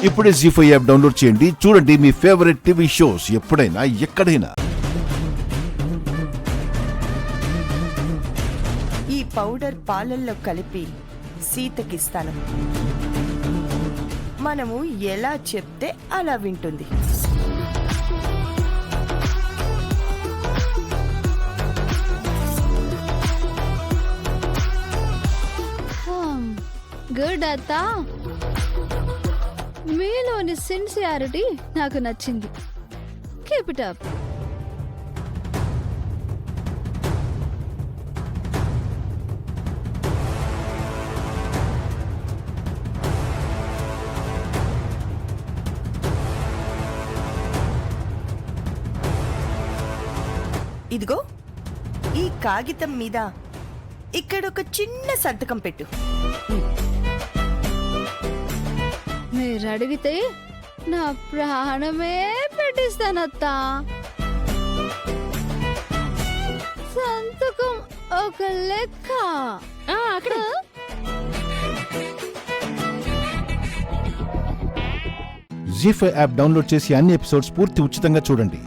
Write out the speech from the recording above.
ఇప్పుడే జీ5 app download చేయండి. చూడండి మీ ఫేవరెట్ టీవీ షోస్ ఎప్పుడైనా ఎక్కడైనా. ఈ పౌడర్ పాలల్లో కలిపి సీతకిస్తాను. మనము ఎలా చెప్తే అలా వింటుంది. గుడ్ అత్త, మీలోని సిన్సియారిటీ నాకు నచ్చింది. Keep it up. ఇదిగో ఈ కాగితం మీద ఇక్కడొక చిన్న సంతకం పెట్టు. మీరు అడిగితే నా ప్రాణమే పెట్టిస్తానత్తా. సంతకం ఒక లెక్క. అక్కడ జీ5 యాప్ డౌన్లోడ్ చేసి అన్ని ఎపిసోడ్స్ పూర్తి ఉచితంగా చూడండి.